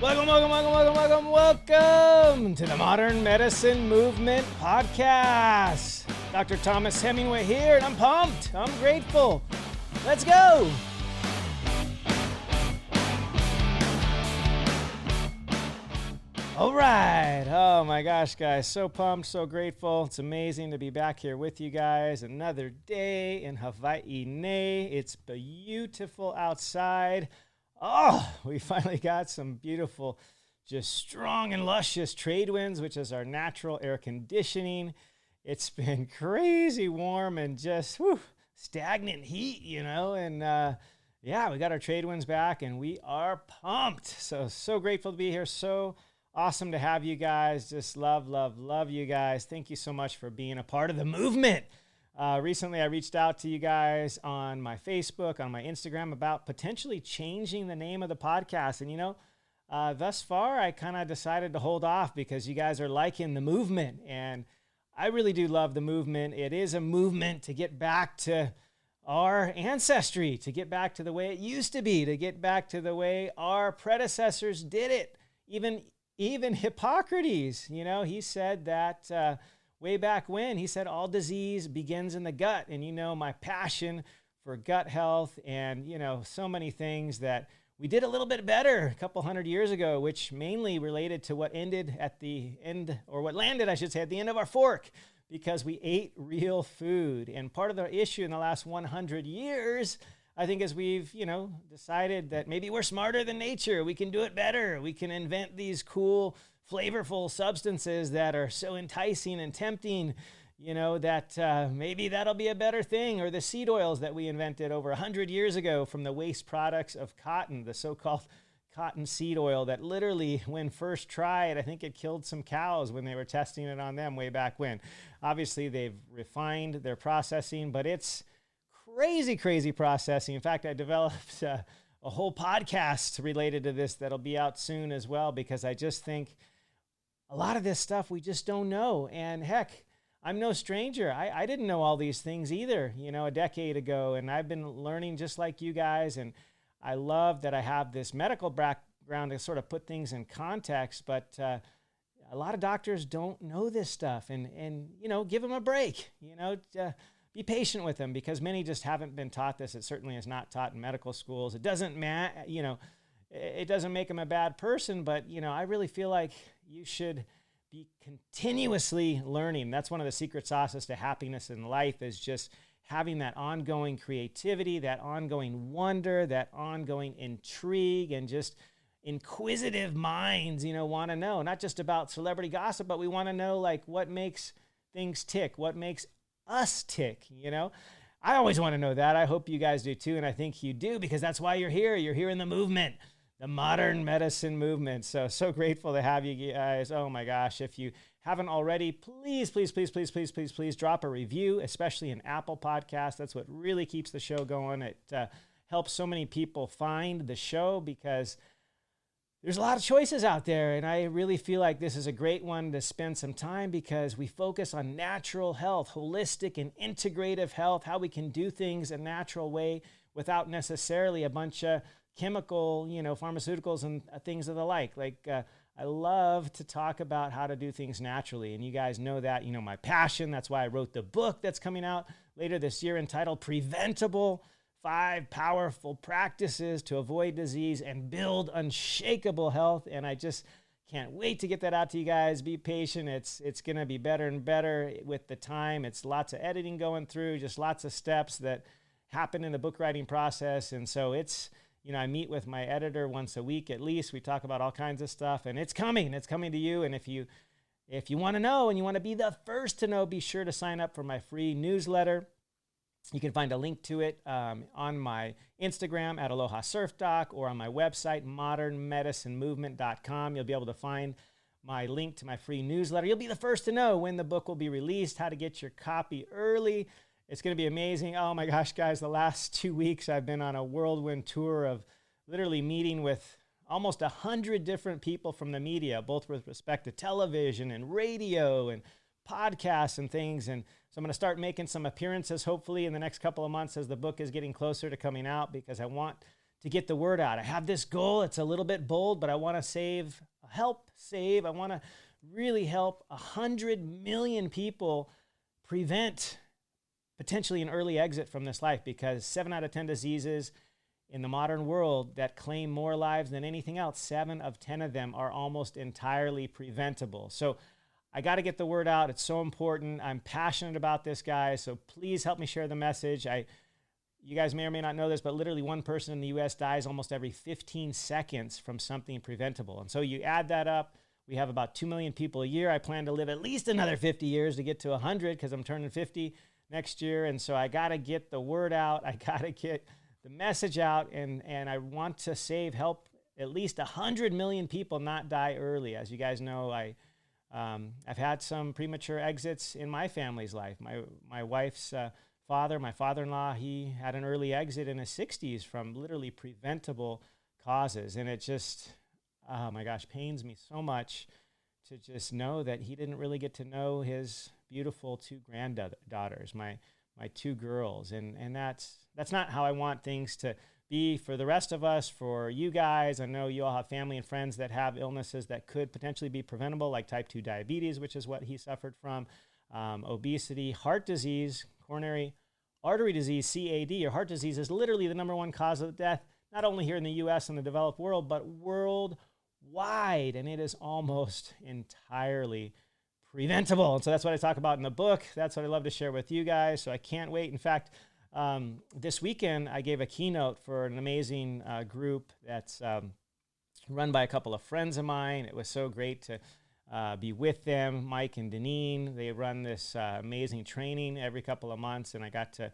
Welcome to the Modern Medicine Movement Podcast. Dr. Thomas Hemingway here, and I'm pumped. I'm grateful. Let's go. All right. Oh my gosh, guys. So pumped, so grateful. It's amazing to be back here with you guys. Another day in Hawaii. It's beautiful outside. Oh, we finally got some beautiful, just strong and luscious trade winds, which is our natural air conditioning. It's been crazy warm and just stagnant heat, and yeah, we got our trade winds back and we are pumped. So grateful to be here. So awesome to have you guys. Just love you guys. Thank you so much for being a part of the movement. Recently, I reached out to you guys on my Facebook, on my Instagram about potentially changing the name of the podcast. And, thus far, I kind of decided to hold off because you guys are liking the movement. And I really do love the movement. It is a movement to get back to our ancestry, to get back to the way it used to be, to get back to the way our predecessors did it. Even Hippocrates, he said that way back when, he said all disease begins in the gut. And my passion for gut health and, so many things that we did a little bit better a couple hundred years ago, which mainly related to what ended at the end, or what landed, I should say, at the end of our fork, because we ate real food. And part of the issue in the last 100 years, I think, is we've, decided that maybe we're smarter than nature. We can do it better. We can invent these cool, flavorful substances that are so enticing and tempting, that maybe that'll be a better thing. Or the seed oils that we invented over 100 years ago from the waste products of cotton, the so-called cotton seed oil that literally, when first tried, I think it killed some cows when they were testing it on them way back when. Obviously, they've refined their processing, but it's crazy processing. In fact, I developed a whole podcast related to this that'll be out soon as well, because I just think a lot of this stuff we just don't know. And heck, I'm no stranger. I didn't know all these things either, a decade ago. And I've been learning just like you guys. And I love that I have this medical background to sort of put things in context. But a lot of doctors don't know this stuff. And give them a break, be patient with them, because many just haven't been taught this. It certainly is not taught in medical schools. It doesn't it doesn't make them a bad person, but I really feel like you should be continuously learning. That's one of the secret sauces to happiness in life, is just having that ongoing creativity, that ongoing wonder, that ongoing intrigue, and just inquisitive minds, want to know, not just about celebrity gossip, but we want to know what makes things tick, what makes us tick, I always want to know that. I hope you guys do too. And I think you do, because that's why you're here. You're here in the movement, the modern medicine movement. So grateful to have you guys. Oh my gosh. If you haven't already, please drop a review, especially in Apple Podcasts. That's what really keeps the show going. It helps so many people find the show, because there's a lot of choices out there, and I really feel like this is a great one to spend some time, because we focus on natural health, holistic and integrative health, how we can do things a natural way without necessarily a bunch of chemical, pharmaceuticals and things of the like. I love to talk about how to do things naturally, and you guys know that, my passion. That's why I wrote the book that's coming out later this year entitled Preventable: 5 Powerful Practices to Avoid Disease and Build Unshakable Health. And I just can't wait to get that out to you guys. Be patient. It's going to be better and better with the time. It's lots of editing going through, just lots of steps that happen in the book writing process. And so it's, I meet with my editor once a week at least. We talk about all kinds of stuff, and it's coming to you. And if you want to know and you want to be the first to know, be sure to sign up for my free newsletter. You can find a link to it on my Instagram at Aloha Surf Doc, or on my website, modernmedicinemovement.com. You'll be able to find my link to my free newsletter. You'll be the first to know when the book will be released, how to get your copy early. It's going to be amazing. Oh my gosh, guys, the last 2 weeks I've been on a whirlwind tour of literally meeting with almost 100 different people from the media, both with respect to television and radio and podcasts and things. And so I'm going to start making some appearances, hopefully in the next couple of months, as the book is getting closer to coming out, because I want to get the word out. I have this goal. It's a little bit bold, but I want to I want to really help 100 million people prevent potentially an early exit from this life, because 7 out of 10 diseases in the modern world that claim more lives than anything else, 7 of 10 of them are almost entirely preventable. So I got to get the word out. It's so important. I'm passionate about this, guys. So please help me share the message. You guys may or may not know this, but literally one person in the U.S. dies almost every 15 seconds from something preventable. And so you add that up, we have about 2 million people a year. I plan to live at least another 50 years to get to 100, because I'm turning 50 next year. And so I got to get the word out. I got to get the message out, and I want to help at least 100 million people not die early. As you guys know, I've had some premature exits in my family's life. My wife's father, my father-in-law, he had an early exit in his 60s from literally preventable causes. And it just, oh my gosh, pains me so much to just know that he didn't really get to know his beautiful 2 granddaughters, my 2 girls. And that's not how I want things to be for the rest of us, for you guys. I know you all have family and friends that have illnesses that could potentially be preventable, like type 2 diabetes, which is what he suffered from, obesity, heart disease, coronary artery disease, CAD, or heart disease, is literally the #1 cause of death, not only here in the U.S. and the developed world, but worldwide. And it is almost entirely preventable. And so that's what I talk about in the book. That's what I love to share with you guys. So I can't wait. In fact, this weekend, I gave a keynote for an amazing group that's run by a couple of friends of mine. It was so great to be with them, Mike and Deneen. They run this amazing training every couple of months, and I got to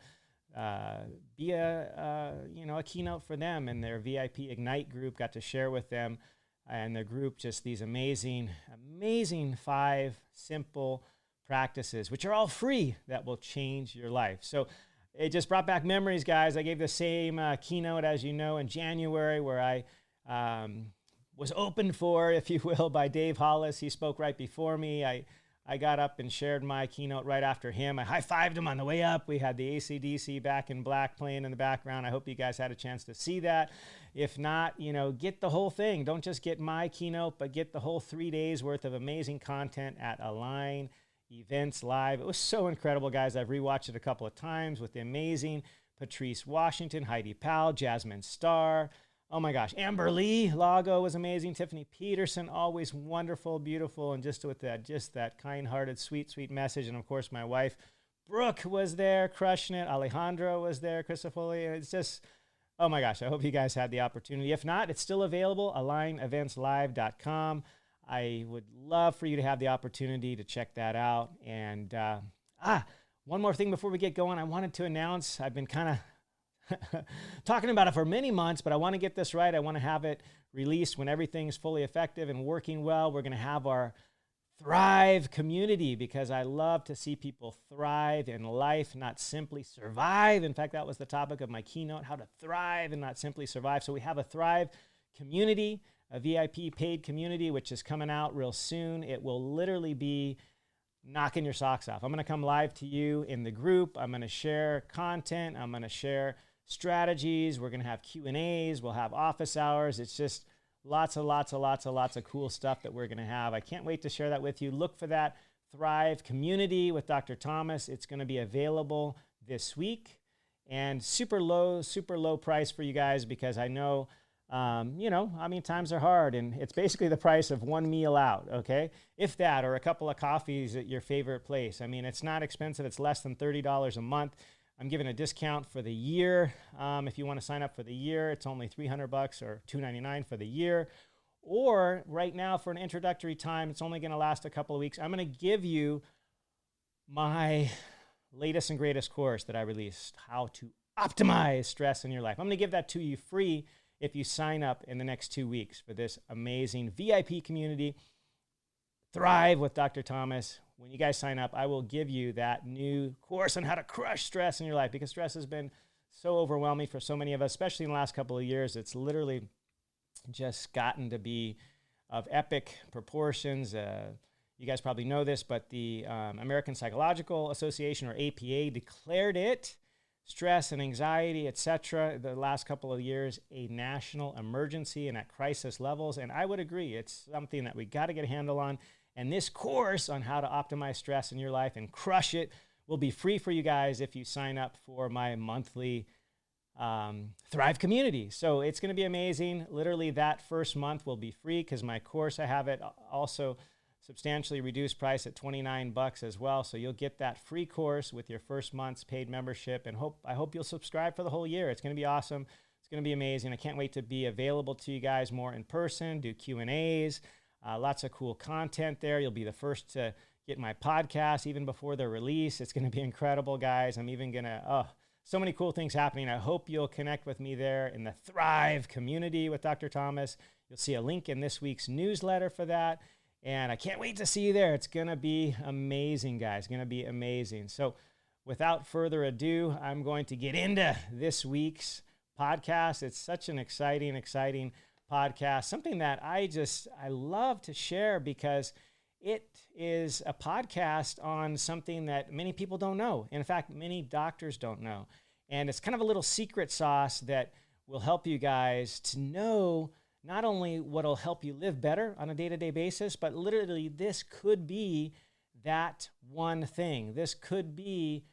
be a keynote for them and their VIP Ignite group. Got to share with them and their group just these amazing 5 simple practices, which are all free, that will change your life. So it just brought back memories, guys. I gave the same keynote, as you know, in January, where I was opened for, if you will, by Dave Hollis. He spoke right before me. I got up and shared my keynote right after him. I high-fived him on the way up. We had the AC/DC Back in Black playing in the background. I hope you guys had a chance to see that. If not, get the whole thing. Don't just get my keynote, but get the whole 3 days worth of amazing content at Align Events Live. It was so incredible, guys. I've rewatched it a couple of times with the amazing Patrice Washington, Heidi Powell, Jasmine Starr. Oh my gosh, Amber Lee Lago was amazing. Tiffany Peterson, always wonderful, beautiful, and just with that kind-hearted, sweet message. And of course, my wife, Brooke, was there, crushing it. Alejandro was there, Christopher. It's just, oh my gosh, I hope you guys had the opportunity. If not, it's still available, AlignEventsLive.com. I would love for you to have the opportunity to check that out. And one more thing before we get going, I wanted to announce, I've been kind of talking about it for many months, but I want to get this right. I want to have it released when everything's fully effective and working well. We're going to have our Thrive community, because I love to see people thrive in life, not simply survive. In fact, that was the topic of my keynote, how to thrive and not simply survive. So we have a Thrive community, a VIP paid community, which is coming out real soon. It will literally be knocking your socks off. I'm going to come live to you in the group. I'm going to share content. I'm going to share strategies. We're going to have Q&As. We'll have office hours. It's just lots of cool stuff that we're going to have. I can't wait to share that with you. Look for that Thrive community with Dr. Thomas. It's going to be available this week, and super low price for you guys, because I know, times are hard, and it's basically the price of one meal out, okay? If that, or a couple of coffees at your favorite place. I mean, it's not expensive. It's less than $30 a month. I'm giving a discount for the year. If you want to sign up for the year, it's only $300 or $299 for the year. Or right now, for an introductory time, it's only going to last a couple of weeks. I'm going to give you my latest and greatest course that I released, How to Optimize Stress in Your Life. I'm going to give that to you free if you sign up in the next 2 weeks for this amazing VIP community, Thrive with Dr. Thomas. When you guys sign up, I will give you that new course on how to crush stress in your life, because stress has been so overwhelming for so many of us, especially in the last couple of years. It's literally just gotten to be of epic proportions. You guys probably know this, but the American Psychological Association, or APA, declared it stress and anxiety, etc., the last couple of years, a national emergency and at crisis levels. And I would agree, it's something that we got to get a handle on. And this course on how to optimize stress in your life and crush it will be free for you guys if you sign up for my monthly Thrive community. So it's going to be amazing. Literally that first month will be free because my course, I have it also substantially reduced price at $29 as well. So you'll get that free course with your first month's paid membership, and I hope you'll subscribe for the whole year. It's going to be awesome. It's going to be amazing. I can't wait to be available to you guys more in person, do Q&As, lots of cool content there. You'll be the first to get my podcast even before they're released. It's going to be incredible, guys. I'm even going to, so many cool things happening. I hope you'll connect with me there in the Thrive community with Dr. Thomas. You'll see a link in this week's newsletter for that. And I can't wait to see you there. It's going to be amazing, guys. It's going to be amazing. So without further ado, I'm going to get into this week's podcast. It's such an exciting podcast, something that I love to share because it is a podcast on something that many people don't know. In fact, many doctors don't know. And it's kind of a little secret sauce that will help you guys to know not only what will help you live better on a day-to-day basis, but literally this could be that one thing. This could be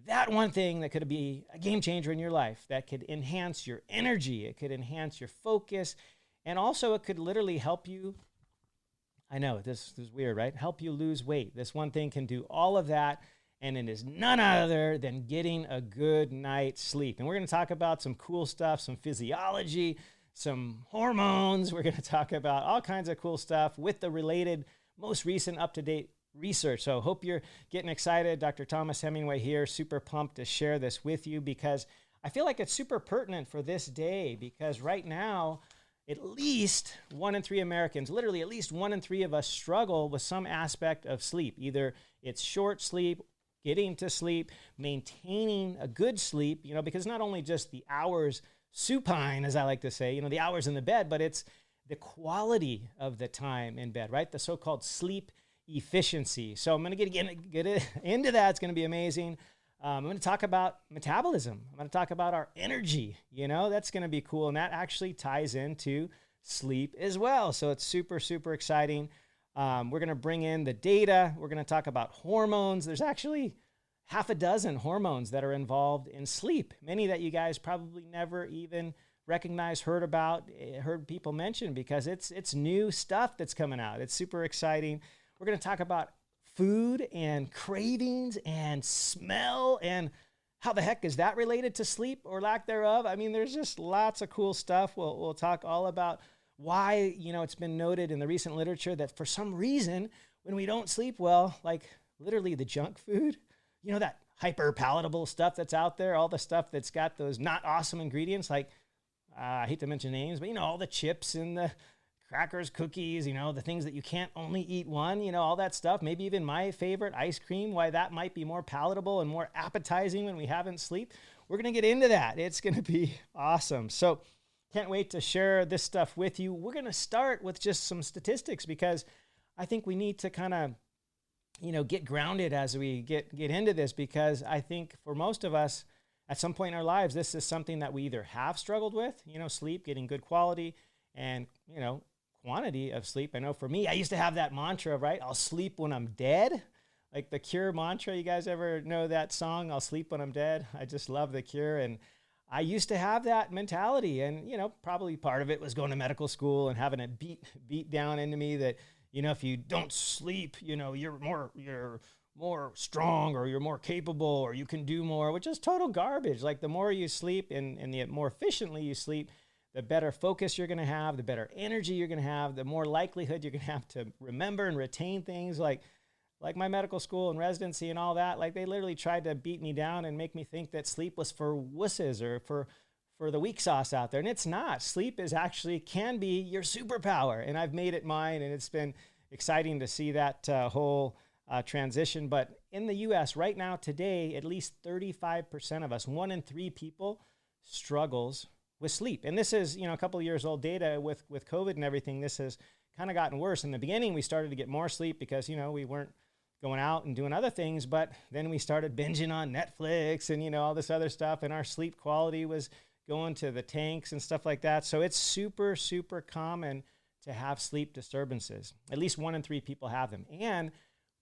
that one thing that could be a game changer in your life, that could enhance your energy. It could enhance your focus. And also it could literally help you, I know this is weird, right? Help you lose weight. This one thing can do all of that. And it is none other than getting a good night's sleep. And we're going to talk about some cool stuff, some physiology, some hormones. We're going to talk about all kinds of cool stuff with the related, most recent up-to-date research. So hope you're getting excited. Dr. Thomas Hemingway here, super pumped to share this with you because I feel like it's super pertinent for this day because right now, at least 1 in 3 Americans, literally at least 1 in 3 of us struggle with some aspect of sleep. Either it's short sleep, getting to sleep, maintaining a good sleep, because not only just the hours supine, as I like to say, the hours in the bed, but it's the quality of the time in bed, right? The so-called sleep efficiency. So I'm going to get into that. It's going to be amazing. I'm going to talk about metabolism. I'm going to talk about our energy. That's going to be cool. And that actually ties into sleep as well. So it's super, super exciting. We're going to bring in the data. We're going to talk about hormones. There's actually half a dozen hormones that are involved in sleep. Many that you guys probably never even recognized, heard people mention because it's new stuff that's coming out. It's super exciting. We're going to talk about food and cravings and smell and how the heck is that related to sleep or lack thereof? I mean, there's just lots of cool stuff. We'll talk all about why, it's been noted in the recent literature that for some reason, when we don't sleep well, like literally the junk food, that hyper palatable stuff that's out there, all the stuff that's got those not awesome ingredients, like I hate to mention names, but all the chips and the crackers, cookies, the things that you can't only eat one, all that stuff, maybe even my favorite ice cream, why that might be more palatable and more appetizing when we haven't slept. We're going to get into that. It's going to be awesome. So can't wait to share this stuff with you. We're going to start with just some statistics because I think we need to kind of, get grounded as we get into this because I think for most of us at some point in our lives, this is something that we either have struggled with, sleep, getting good quality and, quantity of sleep. I know for me, I used to have that mantra, right? I'll sleep when I'm dead. Like the Cure mantra. You guys ever know that song? I'll sleep when I'm dead. I just love the Cure. And I used to have that mentality. And, probably part of it was going to medical school and having it beat down into me that, if you don't sleep, you're more strong or you're more capable or you can do more, which is total garbage. Like the more you sleep and the more efficiently you sleep, the better focus you're going to have, the better energy you're going to have, the more likelihood you're going to have to remember and retain things like my medical school and residency and all that. Like they literally tried to beat me down and make me think that sleep was for wusses or for the weak sauce out there. And it's not. Sleep can be your superpower. And I've made it mine. And it's been exciting to see that whole transition. But in the U.S. right now, today, at least 35% of us, 1 in 3 people struggles with sleep. And this is, a couple of years old data with COVID and everything. This has kind of gotten worse. In the beginning, we started to get more sleep because, we weren't going out and doing other things. But then we started binging on Netflix and, all this other stuff. And our sleep quality was going to the tanks and stuff like that. So it's super, super common to have sleep disturbances. At least 1 in 3 people have them. And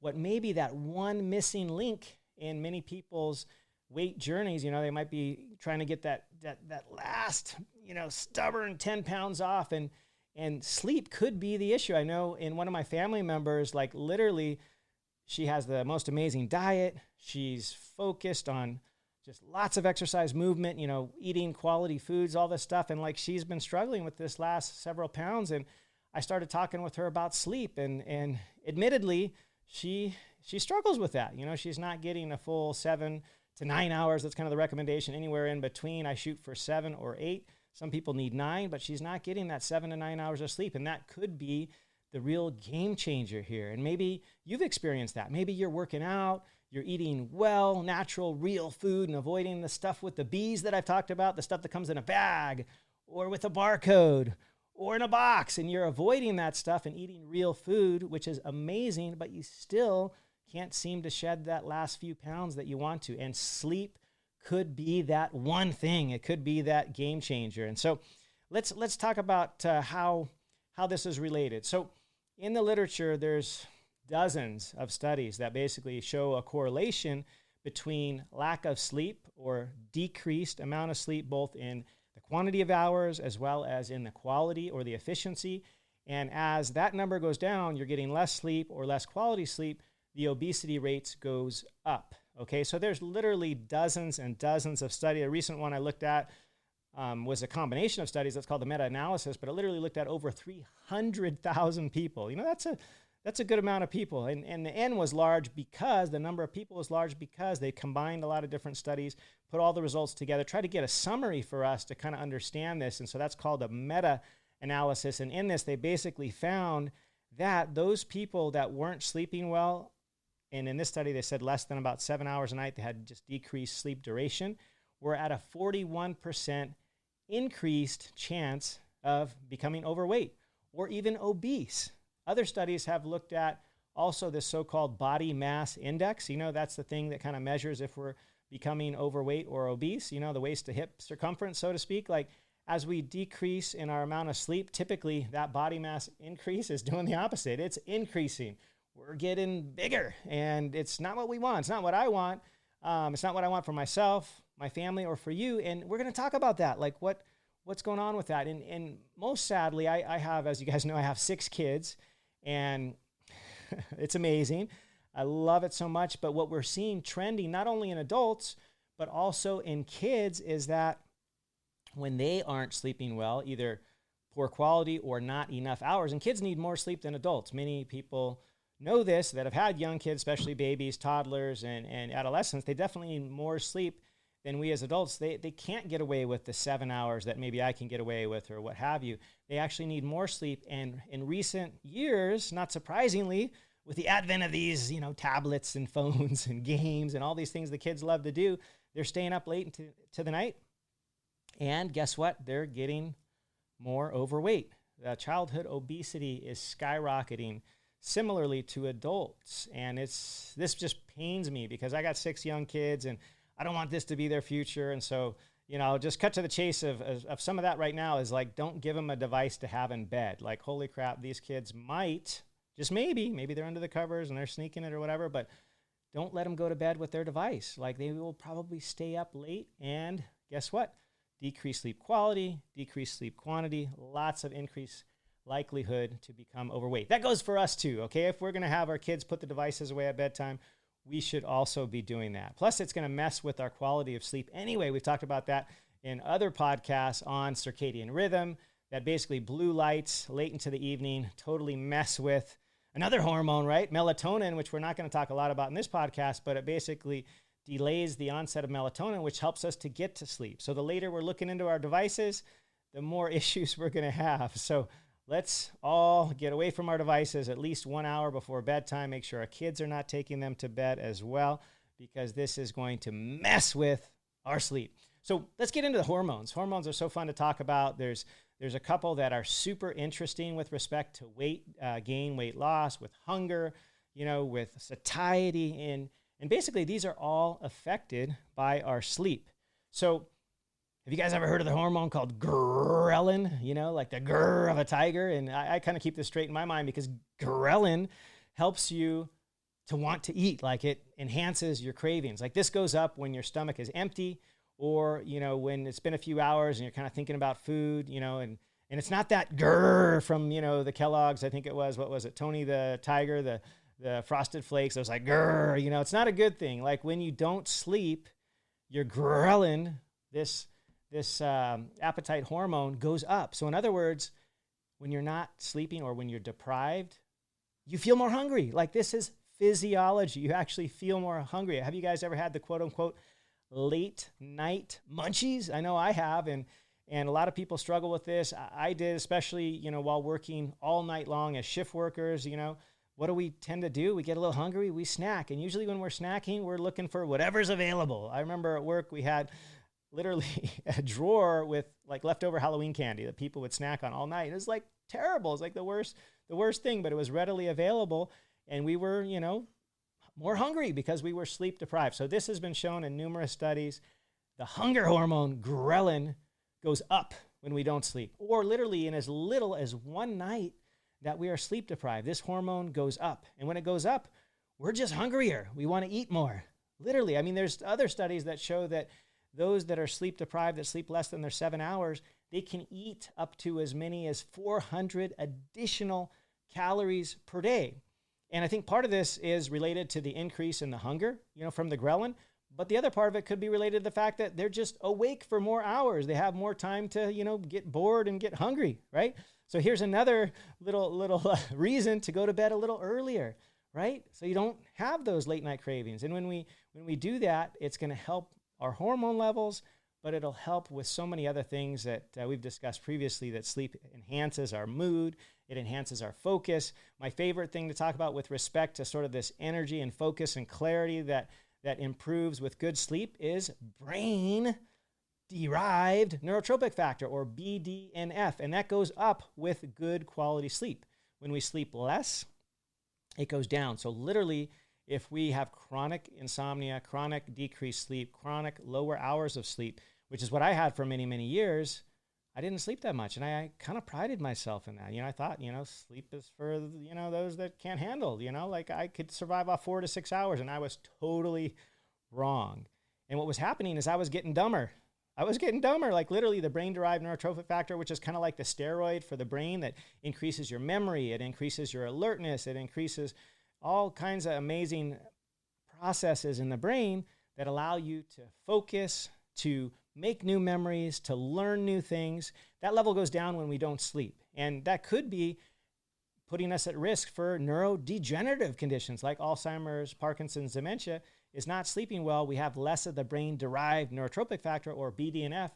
what may be that one missing link in many people's weight journeys, they might be trying to get that last, stubborn 10 pounds off, and sleep could be the issue. I know in one of my family members, like literally, she has the most amazing diet. She's focused on just lots of exercise, movement, eating quality foods, all this stuff. And like, she's been struggling with this last several pounds. And I started talking with her about sleep, and admittedly, she struggles with that. She's not getting a full 7 to 9 hours. That's kind of the recommendation. Anywhere in between, I shoot for 7 or 8. Some people need 9, but she's not getting that 7 to 9 hours of sleep. And that could be the real game changer here. And maybe you've experienced that. Maybe you're working out, you're eating well, natural, real food, and avoiding the stuff with the B's that I've talked about, the stuff that comes in a bag or with a barcode or in a box, and you're avoiding that stuff and eating real food, which is amazing, but you still can't seem to shed that last few pounds that you want to. And sleep could be that one thing. It could be that game changer. And so let's talk about how this is related. So in the literature, there's dozens of studies that basically show a correlation between lack of sleep or decreased amount of sleep, both in the quantity of hours as well as in the quality or the efficiency. And as that number goes down, you're getting less sleep or less quality sleep, the obesity rates goes up. Okay, so there's literally dozens and dozens of studies. A recent one I looked at was a combination of studies that's called the meta-analysis, but it literally looked at over 300,000 people. That's a good amount of people. And the N was large because the number of people was large because they combined a lot of different studies, put all the results together, try to get a summary for us to kind of understand this. And so that's called a meta-analysis. And in this, they basically found that those people that weren't sleeping well, and in this study, they said less than about 7 hours a night, they had just decreased sleep duration, were at a 41% increased chance of becoming overweight or even obese. Other studies have looked at also this so-called body mass index. That's the thing that kind of measures if we're becoming overweight or obese, the waist to hip circumference, so to speak. Like, as we decrease in our amount of sleep, typically that body mass increase is doing the opposite. It's increasing. We're getting bigger, and it's not what we want. It's not what I want. It's not what I want for myself, my family, or for you. And we're going to talk about that, like what's going on with that. And most sadly, I have, as you guys know, I have 6 kids, and it's amazing. I love it so much. But what we're seeing trending, not only in adults, but also in kids, is that when they aren't sleeping well, either poor quality or not enough hours, and kids need more sleep than adults. Many people know this that have had young kids, especially babies, toddlers, and adolescents. They definitely need more sleep than we as adults. They can't get away with the 7 hours that maybe I can get away with or what have you. They actually need more sleep. And in recent years, not surprisingly, with the advent of these, tablets and phones and games and all these things the kids love to do, they're staying up late into the night. And guess what? They're getting more overweight. Childhood obesity is skyrocketing similarly to adults. And this just pains me because I got 6 young kids and I don't want this to be their future. And so, just cut to the chase of some of that right now is like, don't give them a device to have in bed. Like, holy crap, these kids might, just maybe they're under the covers and they're sneaking it or whatever, but don't let them go to bed with their device. Like, they will probably stay up late, and guess what? Decreased sleep quality, decreased sleep quantity, lots of increased likelihood to become overweight. That goes for us too, okay? If we're going to have our kids put the devices away at bedtime, we should also be doing that. Plus, it's going to mess with our quality of sleep anyway. We've talked about that in other podcasts on circadian rhythm, that basically blue lights late into the evening totally mess with another hormone, right? Melatonin, which we're not going to talk a lot about in this podcast, but it basically delays the onset of melatonin, which helps us to get to sleep. So the later we're looking into our devices, the more issues we're going to have. So let's all get away from our devices at least 1 hour before bedtime. Make sure our kids are not taking them to bed as well, because this is going to mess with our sleep. So let's get into the hormones. Hormones are so fun to talk about. There's a couple that are super interesting with respect to weight gain, weight loss, with hunger, with satiety. And basically, these are all affected by our sleep. So have you guys ever heard of the hormone called ghrelin? Like the grrr of a tiger. And I kind of keep this straight in my mind because ghrelin helps you to want to eat. Like it enhances your cravings. Like this goes up when your stomach is empty, or, when it's been a few hours and you're kind of thinking about food, and it's not that grrr from, the Kellogg's, I think it was, what was it? Tony the Tiger, the Frosted Flakes. It was like grrr, it's not a good thing. Like when you don't sleep, your ghrelin, this appetite hormone goes up. So in other words, when you're not sleeping or when you're deprived, you feel more hungry. Like this is physiology. You actually feel more hungry. Have you guys ever had the quote unquote late night munchies? I know I have. And a lot of people struggle with this. I did, especially, while working all night long as shift workers. What do we tend to do? We get a little hungry, we snack. And usually when we're snacking, we're looking for whatever's available. I remember at work, we had literally a drawer with like leftover Halloween candy that people would snack on all night. It was like terrible. It's like the worst thing, but it was readily available. And we were, more hungry because we were sleep deprived. So this has been shown in numerous studies. The hunger hormone, ghrelin, goes up when we don't sleep, or literally in as little as one night that we are sleep deprived. This hormone goes up. And when it goes up, we're just hungrier. We want to eat more. Literally. I mean, there's other studies that show that those that are sleep deprived, that sleep less than their 7 hours, they can eat up to as many as 400 additional calories per day. And I think part of this is related to the increase in the hunger, from the ghrelin. But the other part of it could be related to the fact that they're just awake for more hours. They have more time to, get bored and get hungry, right? So here's another little reason to go to bed a little earlier, right? So you don't have those late night cravings. And when we do that, it's going to help our hormone levels, but it'll help with so many other things that we've discussed previously, that sleep enhances our mood. It enhances our focus. My favorite thing to talk about with respect to sort of this energy and focus and clarity that improves with good sleep is brain-derived neurotrophic factor, or BDNF, and that goes up with good quality sleep. When we sleep less, it goes down. So literally, if we have chronic insomnia, chronic decreased sleep, chronic lower hours of sleep, which is what I had for many, many years, I didn't sleep that much. And I kind of prided myself in that. I thought, sleep is for, those that can't handle, like I could survive off 4 to 6 hours, and I was totally wrong. And what was happening is I was getting dumber. Like literally the brain-derived neurotrophic factor, which is kind of like the steroid for the brain that increases your memory. It increases your alertness. It increases all kinds of amazing processes in the brain that allow you to focus, to make new memories, to learn new things. That level goes down when we don't sleep. And that could be putting us at risk for neurodegenerative conditions like Alzheimer's, Parkinson's, dementia. Is not sleeping well. We have less of the brain-derived neurotrophic factor, or BDNF,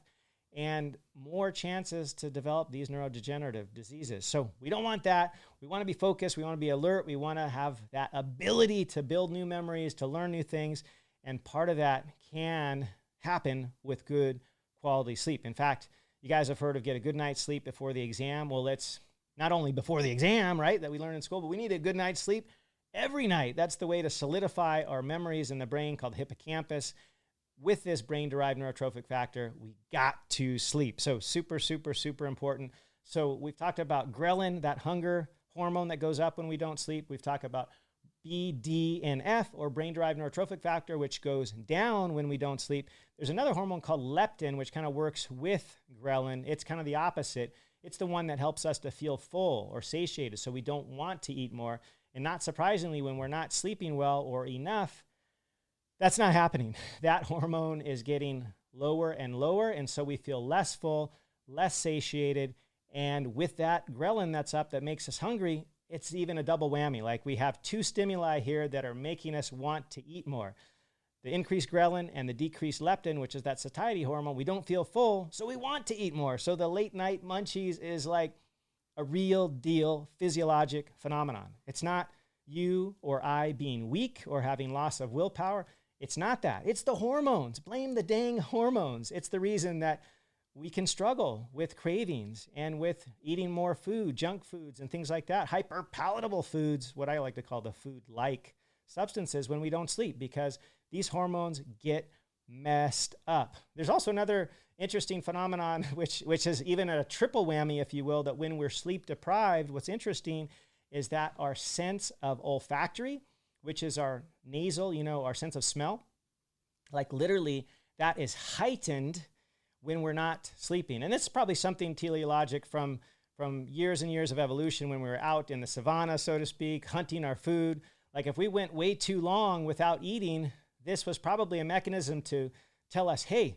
and more chances to develop these neurodegenerative diseases. So we don't want that. We want to be focused. We want to be alert. We want to have that ability to build new memories, to learn new things. And part of that can happen with good quality sleep. In fact, you guys have heard of get a good night's sleep before the exam. Well, it's not only before the exam, right, that we learn in school, but we need a good night's sleep every night. That's the way to solidify our memories in the brain, called hippocampus. With this brain-derived neurotrophic factor, we got to sleep. So super, super, super important. So we've talked about ghrelin, that hunger hormone that goes up when we don't sleep. We've talked about BDNF, or brain-derived neurotrophic factor, which goes down when we don't sleep. There's another hormone called leptin, which kind of works with ghrelin. It's kind of the opposite. It's the one that helps us to feel full or satiated, so we don't want to eat more. And not surprisingly, when we're not sleeping well or enough, that's not happening. That hormone is getting lower and lower, and so we feel less full, less satiated. And with that ghrelin that's up that makes us hungry, it's even a double whammy. Like we have two stimuli here that are making us want to eat more. The increased ghrelin and the decreased leptin, which is that satiety hormone. We don't feel full, so we want to eat more. So the late night munchies is like a real deal physiologic phenomenon. It's not you or I being weak or having loss of willpower. It's not that. It's the hormones. Blame the dang hormones. It's the reason that we can struggle with cravings and with eating more food, junk foods and things like that, hyper palatable foods, what I like to call the food-like substances when we don't sleep, because these hormones get messed up. There's also another interesting phenomenon, which is even a triple whammy, if you will, that when we're sleep deprived, what's interesting is that our sense of olfactory, which is our nasal, our sense of smell, like literally that is heightened when we're not sleeping. And this is probably something teleologic from years and years of evolution when we were out in the savannah, so to speak, hunting our food. Like if we went way too long without eating, this was probably a mechanism to tell us, hey,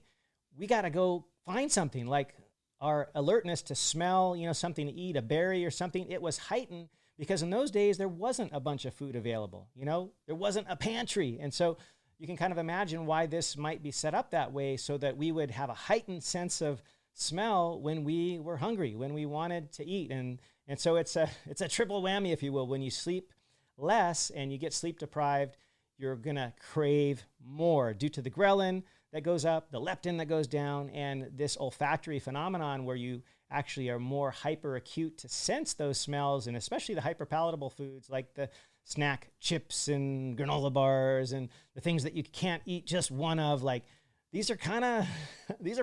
we got to go find something. Like our alertness to smell, something to eat, a berry or something, it was heightened because in those days there wasn't a bunch of food available. There wasn't a pantry. And so you can kind of imagine why this might be set up that way, so that we would have a heightened sense of smell when we were hungry, when we wanted to eat. And so it's a triple whammy, if you will. When you sleep less and you get sleep deprived, you're going to crave more due to the ghrelin that goes up, the leptin that goes down, and this olfactory phenomenon where you actually are more hyper acute to sense those smells, and especially the hyperpalatable foods like the snack chips and granola bars and the things that you can't eat just one of. Like these are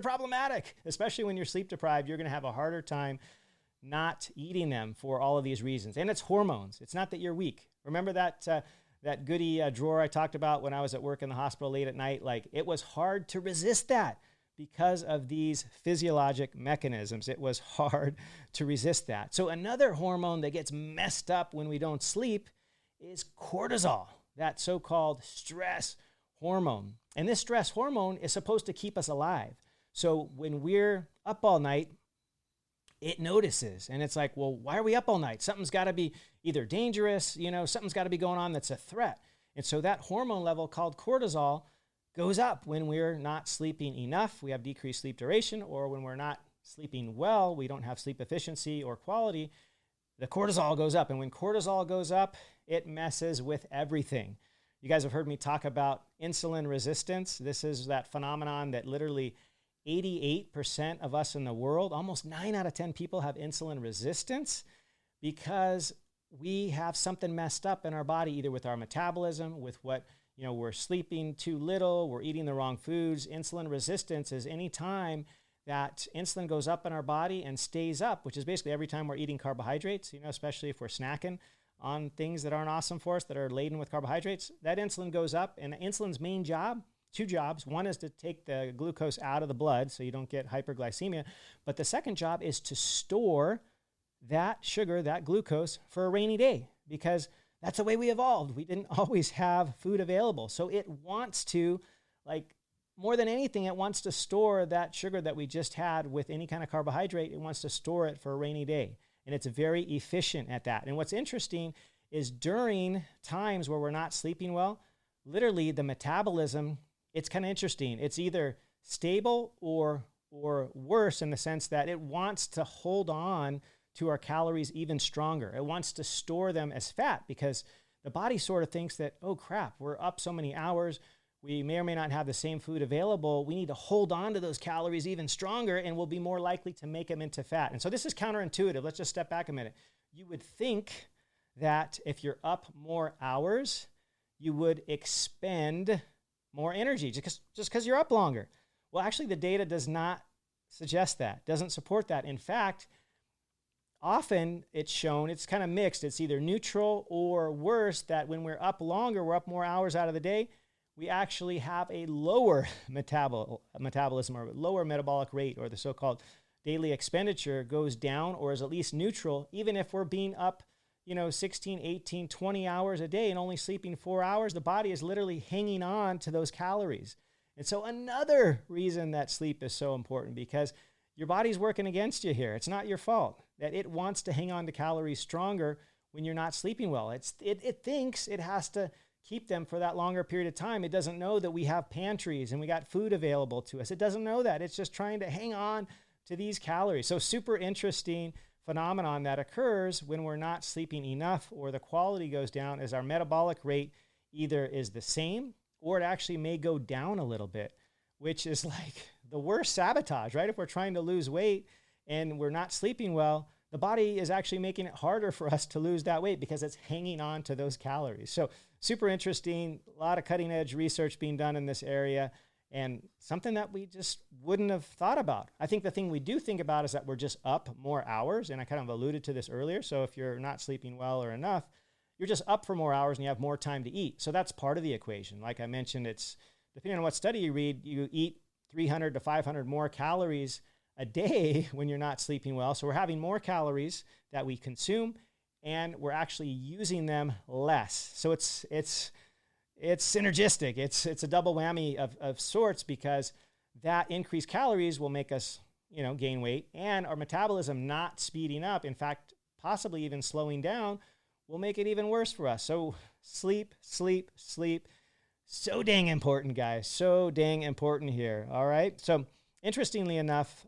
problematic, especially when you're sleep deprived. You're going to have a harder time not eating them for all of these reasons. And it's hormones. It's not that you're weak. Remember that goodie drawer I talked about when I was at work in the hospital late at night? Like it was hard to resist that because of these physiologic mechanisms. It was hard to resist that. So another hormone that gets messed up when we don't sleep is cortisol, that so-called stress hormone. And this stress hormone is supposed to keep us alive. So when we're up all night, it notices. And it's like, well, why are we up all night? Something's got to be either dangerous, something's got to be going on that's a threat. And so that hormone level called cortisol goes up when we're not sleeping enough. We have decreased sleep duration, or when we're not sleeping well, we don't have sleep efficiency or quality, the cortisol goes up. And when cortisol goes up, it messes with everything. You guys have heard me talk about insulin resistance. This is that phenomenon that literally 88% of us in the world, almost 9 out of 10 people have insulin resistance because we have something messed up in our body, either with our metabolism, with what, we're sleeping too little, we're eating the wrong foods. Insulin resistance is any time that insulin goes up in our body and stays up, which is basically every time we're eating carbohydrates, especially if we're snacking on things that aren't awesome for us, that are laden with carbohydrates, that insulin goes up. And insulin's main job, 2 jobs. One is to take the glucose out of the blood so you don't get hyperglycemia. But the second job is to store that sugar, that glucose, for a rainy day, because that's the way we evolved. We didn't always have food available. So it wants to, more than anything, it wants to store that sugar that we just had with any kind of carbohydrate. It wants to store it for a rainy day. And it's very efficient at that. And what's interesting is during times where we're not sleeping well, literally the metabolism, it's kind of interesting. It's either stable or worse, in the sense that it wants to hold on to our calories even stronger. It wants to store them as fat, because the body sort of thinks that, oh crap, we're up so many hours, we may or may not have the same food available. We need to hold on to those calories even stronger, and we'll be more likely to make them into fat. And so this is counterintuitive. Let's just step back a minute. You would think that if you're up more hours, you would expend more energy just because you're up longer. Well, actually, the data does not suggest that, doesn't support that. In fact, often it's shown, it's kind of mixed. It's either neutral or worse, that when we're up longer, we're up more hours out of the day, we actually have a lower metabolism, or lower metabolic rate, or the so-called daily expenditure goes down, or is at least neutral, even if we're being up 16, 18, 20 hours a day and only sleeping 4 hours. The body is literally hanging on to those calories. And so another reason that sleep is so important, because your body's working against you here. It's not your fault that it wants to hang on to calories stronger when you're not sleeping well. It thinks it has to keep them for that longer period of time. It doesn't know that we have pantries and we got food available to us. It doesn't know that. It's just trying to hang on to these calories. So super interesting phenomenon that occurs when we're not sleeping enough, or the quality goes down, as our metabolic rate either is the same or it actually may go down a little bit, which is like the worst sabotage, right? If we're trying to lose weight and we're not sleeping well, the body is actually making it harder for us to lose that weight because it's hanging on to those calories. So super interesting, a lot of cutting edge research being done in this area, and something that we just wouldn't have thought about. I think the thing we do think about is that we're just up more hours, and I kind of alluded to this earlier. So if you're not sleeping well or enough, you're just up for more hours and you have more time to eat. So that's part of the equation. Like I mentioned, it's depending on what study you read, you eat 300 to 500 more calories a day when you're not sleeping well. So we're having more calories that we consume, and we're actually using them less. So it's synergistic. It's a double whammy of sorts, because that increased calories will make us, gain weight, and our metabolism not speeding up, in fact, possibly even slowing down, will make it even worse for us. So sleep. So dang important, guys. So dang important here. All right. So interestingly enough,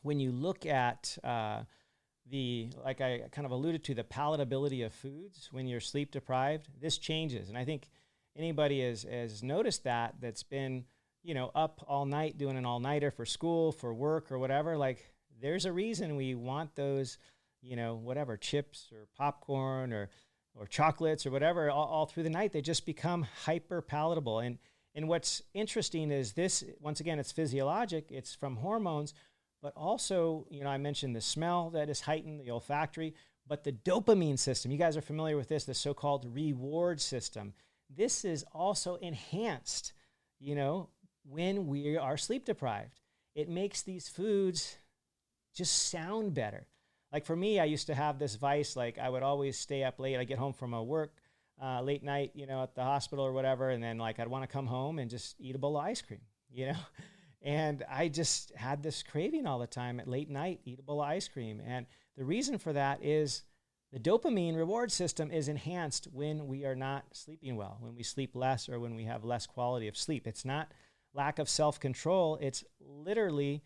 when you look at like I kind of alluded to, the palatability of foods when you're sleep deprived, this changes. And I think anybody has noticed that's been, up all night doing an all-nighter for school, for work, or whatever. Like, there's a reason we want those, whatever, chips or popcorn or chocolates or whatever all through the night. They just become hyper palatable. And what's interesting is this, once again, it's physiologic, it's from hormones, but also, I mentioned the smell that is heightened, the olfactory, but the dopamine system, you guys are familiar with this, the so-called reward system. This is also enhanced, when we are sleep deprived. It makes these foods just sound better. Like for me, I used to have this vice, like I would always stay up late. I get home from work late night, at the hospital or whatever, and then like I'd want to come home and just eat a bowl of ice cream, And I just had this craving all the time at late night, eat a bowl of ice cream. And the reason for that is the dopamine reward system is enhanced when we are not sleeping well, when we sleep less, or when we have less quality of sleep. It's not lack of self-control. It's literally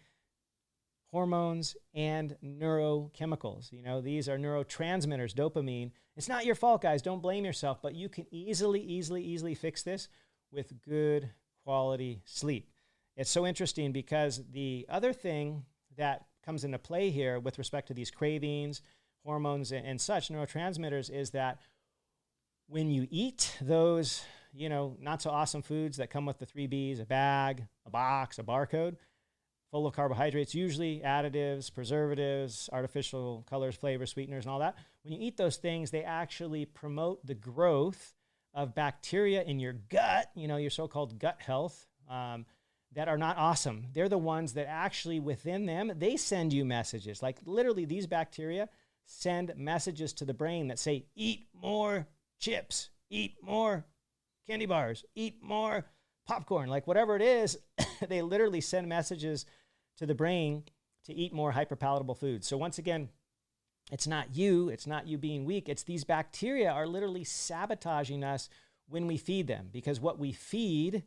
hormones and neurochemicals. These are neurotransmitters, dopamine. It's not your fault, guys. Don't blame yourself, but you can easily fix this with good quality sleep. It's so interesting because the other thing that comes into play here with respect to these cravings, hormones, and such, neurotransmitters, is that when you eat those, not so awesome foods that come with the 3 Bs, a bag, a box, a barcode, full of carbohydrates, usually additives, preservatives, artificial colors, flavors, sweeteners, and all that. When you eat those things, they actually promote the growth of bacteria in your gut, your so-called gut health, that are not awesome. They're the ones that actually within them, they send you messages. Like literally these bacteria send messages to the brain that say, eat more chips, eat more candy bars, eat more popcorn, like whatever it is, they literally send messages to the brain to eat more hyperpalatable foods. So once again, it's not you being weak. It's these bacteria are literally sabotaging us when we feed them, because what we feed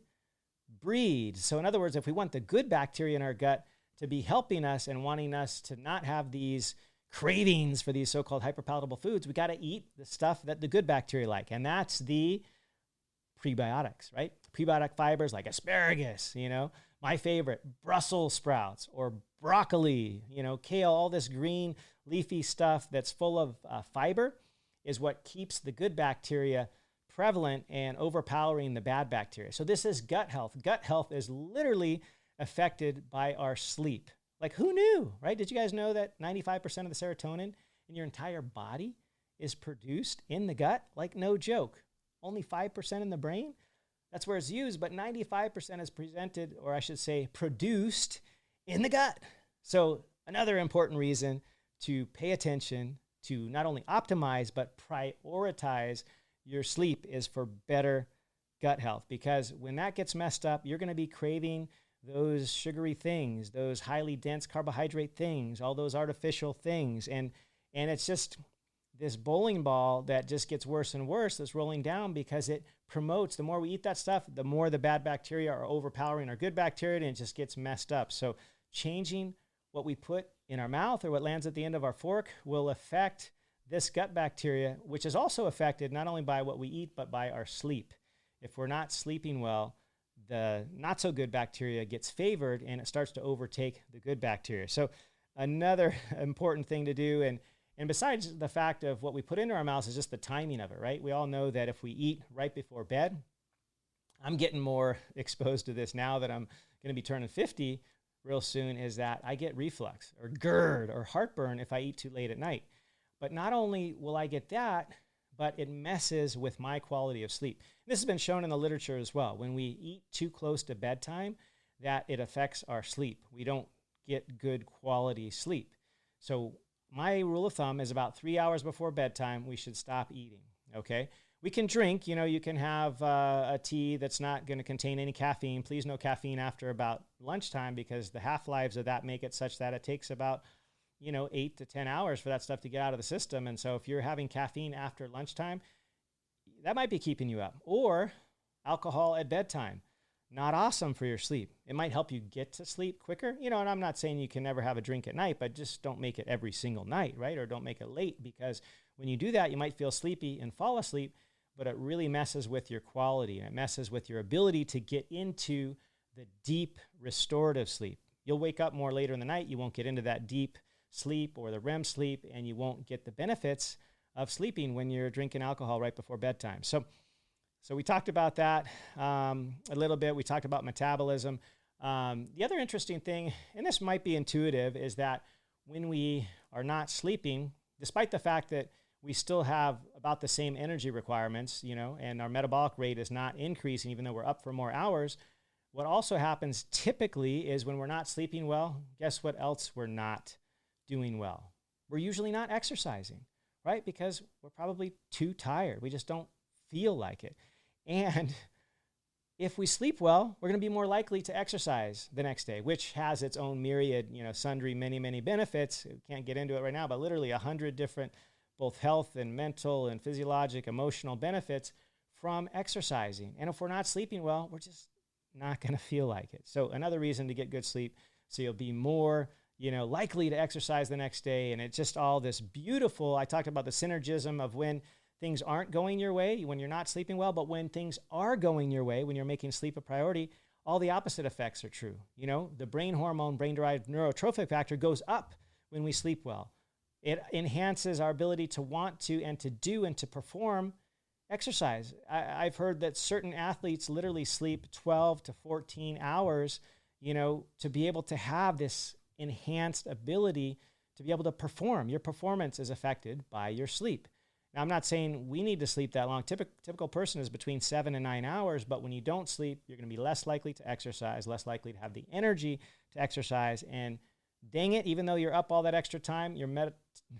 breeds. So in other words, if we want the good bacteria in our gut to be helping us and wanting us to not have these cravings for these so-called hyperpalatable foods, we got to eat the stuff that the good bacteria like. And that's the prebiotics, right? Prebiotic fibers like asparagus, my favorite, Brussels sprouts or broccoli, kale, all this green leafy stuff that's full of fiber is what keeps the good bacteria prevalent and overpowering the bad bacteria. So this is gut health. Gut health is literally affected by our sleep. Like, who knew, right? Did you guys know that 95% of the serotonin in your entire body is produced in the gut? Like, no joke. Only 5% in the brain? That's where it's used, but 95% is presented, or I should say produced, in the gut. So another important reason to pay attention to not only optimize, but prioritize your sleep is for better gut health. Because when that gets messed up, you're going to be craving those sugary things, those highly dense carbohydrate things, all those artificial things. And it's just this bowling ball that just gets worse and worse that's rolling down, because it promotes, the more we eat that stuff, the more the bad bacteria are overpowering our good bacteria, and it just gets messed up. So changing what we put in our mouth or what lands at the end of our fork will affect this gut bacteria, which is also affected not only by what we eat, but by our sleep. If we're not sleeping well, the not so good bacteria gets favored and it starts to overtake the good bacteria. So another important thing to do, and besides the fact of what we put into our mouths, is just the timing of it, right? We all know that if we eat right before bed, I'm getting more exposed to this now that I'm going to be turning 50 real soon, is that I get reflux or GERD or heartburn if I eat too late at night. But not only will I get that, but it messes with my quality of sleep. This has been shown in the literature as well. When we eat too close to bedtime, that it affects our sleep. We don't get good quality sleep. So my rule of thumb is about 3 hours before bedtime, we should stop eating, okay? We can drink, you can have a tea that's not going to contain any caffeine. Please no caffeine after about lunchtime, because the half-lives of that make it such that it takes about 8 to 10 hours for that stuff to get out of the system. And so if you're having caffeine after lunchtime, that might be keeping you up. Or alcohol at bedtime, not awesome for your sleep. It might help you get to sleep quicker, and I'm not saying you can never have a drink at night, but just don't make it every single night, right? Or don't make it late, because when you do that, you might feel sleepy and fall asleep, but it really messes with your quality, and it messes with your ability to get into the deep restorative sleep. You'll wake up more later in the night. You won't get into that deep sleep or the REM sleep, and you won't get the benefits of sleeping when you're drinking alcohol right before bedtime. So we talked about that a little bit. We talked about metabolism. The other interesting thing, and this might be intuitive, is that when we are not sleeping, despite the fact that we still have about the same energy requirements, and our metabolic rate is not increasing even though we're up for more hours, what also happens typically is when we're not sleeping well, guess what else we're not doing well? We're usually not exercising, right? Because we're probably too tired. We just don't feel like it. And if we sleep well, we're going to be more likely to exercise the next day, which has its own myriad, sundry, many, many benefits. We can't get into it right now, but literally 100 different both health and mental and physiologic, emotional benefits from exercising. And if we're not sleeping well, we're just not going to feel like it. So another reason to get good sleep, so you'll be more, likely to exercise the next day. And it's just all this beautiful, I talked about the synergism of when things aren't going your way, when you're not sleeping well, but when things are going your way, when you're making sleep a priority, all the opposite effects are true. The brain hormone, brain-derived neurotrophic factor goes up when we sleep well. It enhances our ability to want to and to do and to perform exercise. I've heard that certain athletes literally sleep 12 to 14 hours, to be able to have this enhanced ability to be able to perform. Your performance is affected by your sleep. Now, I'm not saying we need to sleep that long. Typical person is between 7 and 9 hours, but when you don't sleep, you're going to be less likely to exercise, less likely to have the energy to exercise, and dang it, even though you're up all that extra time, your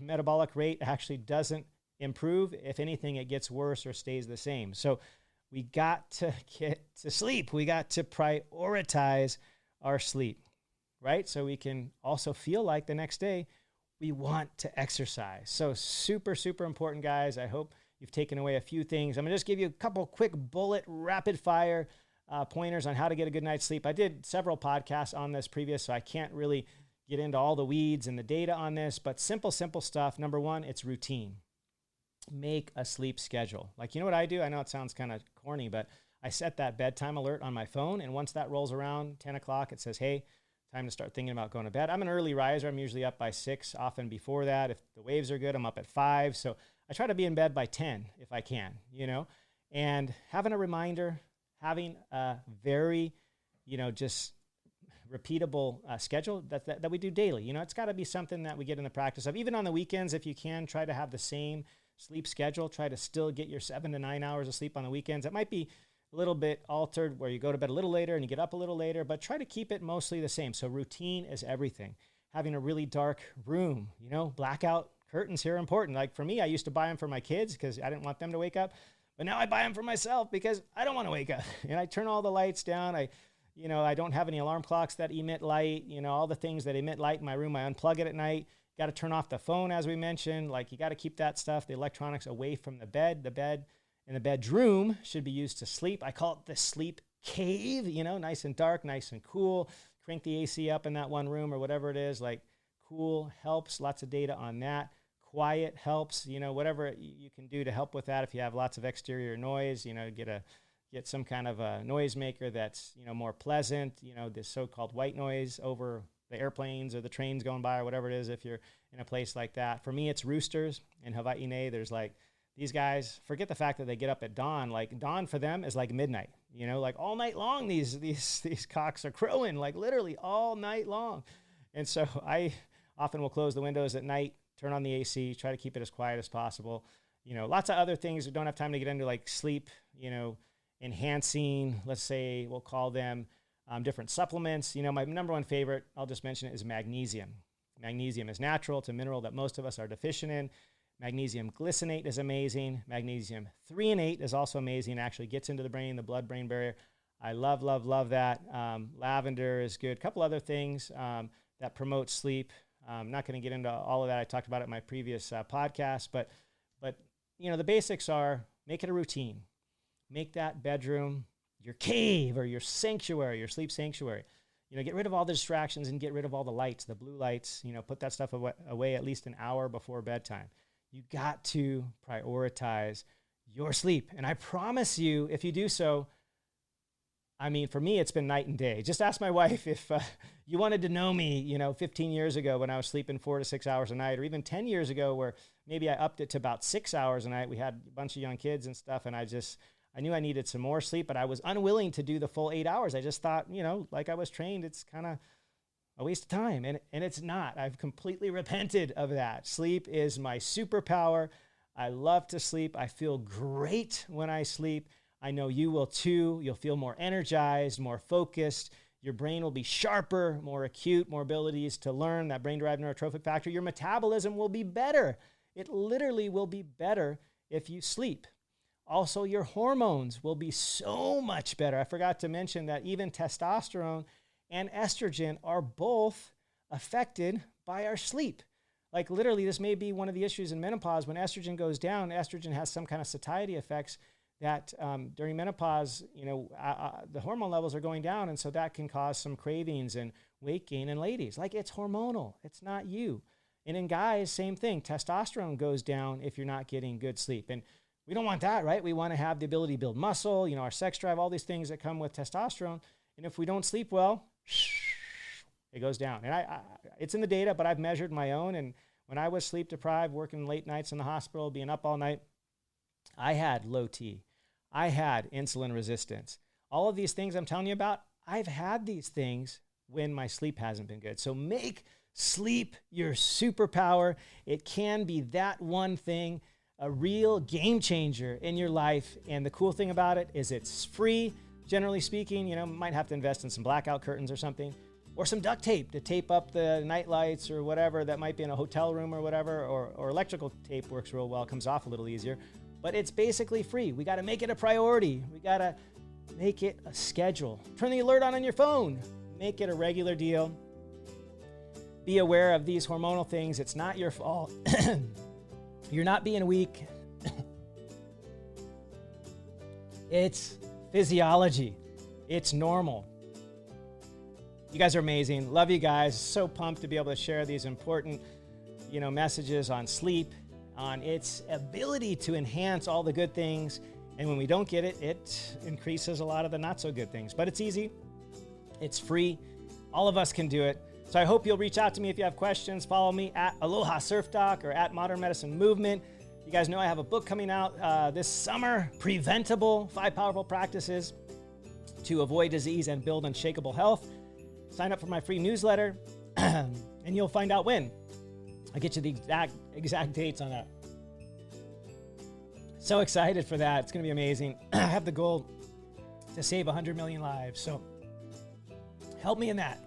metabolic rate actually doesn't improve. If anything, it gets worse or stays the same. So we got to get to sleep. We got to prioritize our sleep, right? So we can also feel like the next day we want to exercise. So super, super important, guys. I hope you've taken away a few things. I'm going to just give you a couple quick bullet, rapid fire pointers on how to get a good night's sleep. I did several podcasts on this previous, so I can't really get into all the weeds and the data on this, but simple stuff. Number one, it's routine. Make a sleep schedule. Like, what I do? I know it sounds kind of corny, but I set that bedtime alert on my phone. And once that rolls around 10 o'clock, it says, hey, time to start thinking about going to bed. I'm an early riser. I'm usually up by 6, often before that. If the waves are good, I'm up at 5. So I try to be in bed by 10 if I can, and having a reminder, having a very, just repeatable schedule that we do daily. It's got to be something that we get in the practice of. Even on the weekends, if you can, try to have the same sleep schedule. Try to still get your 7 to 9 hours of sleep on the weekends. It might be a little bit altered where you go to bed a little later and you get up a little later, but try to keep it mostly the same. So routine is everything. Having a really dark room, blackout curtains here are important. Like for me, I used to buy them for my kids because I didn't want them to wake up, but now I buy them for myself because I don't want to wake up. And I turn all the lights down. I don't have any alarm clocks that emit light, all the things that emit light in my room. I unplug it at night. Got to turn off the phone, as we mentioned. Like, you got to keep that stuff, the electronics, away from the bed. The bed in the bedroom should be used to sleep. I call it the sleep cave, nice and dark, nice and cool. Crank the AC up in that one room or whatever it is. Like, cool helps. Lots of data on that. Quiet helps, whatever you can do to help with that. If you have lots of exterior noise, get a get some kind of a noisemaker that's, more pleasant, this so-called white noise over the airplanes or the trains going by or whatever it is if you're in a place like that. For me, it's roosters. In Hawaii Nei, there's like these guys, forget the fact that they get up at dawn. Like dawn for them is like midnight, like all night long these cocks are crowing, like literally all night long. And so I often will close the windows at night, turn on the AC, try to keep it as quiet as possible. Lots of other things we don't have time to get into, like sleep, enhancing, let's say we'll call them different supplements. My number one favorite, I'll just mention it, is magnesium. Magnesium is natural. It's a mineral that most of us are deficient in. Magnesium glycinate is amazing. Magnesium threonate is also amazing. It actually gets into the brain, the blood-brain barrier. I love, love, love that. Lavender is good. A couple other things that promote sleep. I'm not going to get into all of that. I talked about it in my previous podcast, but the basics are make it a routine. Make that bedroom your cave or your sanctuary, your sleep sanctuary. Get rid of all the distractions and get rid of all the lights, the blue lights. Put that stuff away at least an hour before bedtime. You got to prioritize your sleep. And I promise you, if you do so, for me, it's been night and day. Just ask my wife if you wanted to know me, 15 years ago when I was sleeping 4 to 6 hours a night, or even 10 years ago where maybe I upped it to about 6 hours a night. We had a bunch of young kids and stuff, and I knew I needed some more sleep, but I was unwilling to do the full 8 hours. I just thought, like I was trained, it's kind of a waste of time. And it's not. I've completely repented of that. Sleep is my superpower. I love to sleep. I feel great when I sleep. I know you will too. You'll feel more energized, more focused. Your brain will be sharper, more acute, more abilities to learn, that brain-derived neurotrophic factor. Your metabolism will be better. It literally will be better if you sleep. Also, your hormones will be so much better. I forgot to mention that even testosterone and estrogen are both affected by our sleep. Like literally, this may be one of the issues in menopause. When estrogen goes down, estrogen has some kind of satiety effects that during menopause, the hormone levels are going down. And so that can cause some cravings and weight gain in ladies. Like it's hormonal. It's not you. And in guys, same thing. Testosterone goes down if you're not getting good sleep. And we don't want that, right? We want to have the ability to build muscle, our sex drive, all these things that come with testosterone. And if we don't sleep well, it goes down. And it's in the data, but I've measured my own. And when I was sleep deprived, working late nights in the hospital, being up all night, I had low T. I had insulin resistance. All of these things I'm telling you about, I've had these things when my sleep hasn't been good. So make sleep your superpower. It can be that one thing, a real game changer in your life. And the cool thing about it is it's free, generally speaking. Might have to invest in some blackout curtains or something, or some duct tape to tape up the night lights or whatever that might be in a hotel room or whatever, or electrical tape works real well, comes off a little easier. But it's basically free. We got to make it a priority. We got to make it a schedule. Turn the alert on your phone. Make it a regular deal. Be aware of these hormonal things. It's not your fault. You're not being weak. It's physiology. It's normal. You guys are amazing. Love you guys. So pumped to be able to share these important, messages on sleep, on its ability to enhance all the good things. And when we don't get it, it increases a lot of the not so good things. But it's easy. It's free. All of us can do it. So I hope you'll reach out to me if you have questions. Follow me at Aloha Surf Doc or at Modern Medicine Movement. You guys know I have a book coming out this summer, Preventable, 5 Powerful Practices to Avoid Disease and Build Unshakable Health. Sign up for my free newsletter and you'll find out when. I'll get you the exact dates on that. So excited for that. It's going to be amazing. I have the goal to save 100 million lives. So help me in that.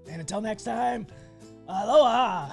And until next time, aloha.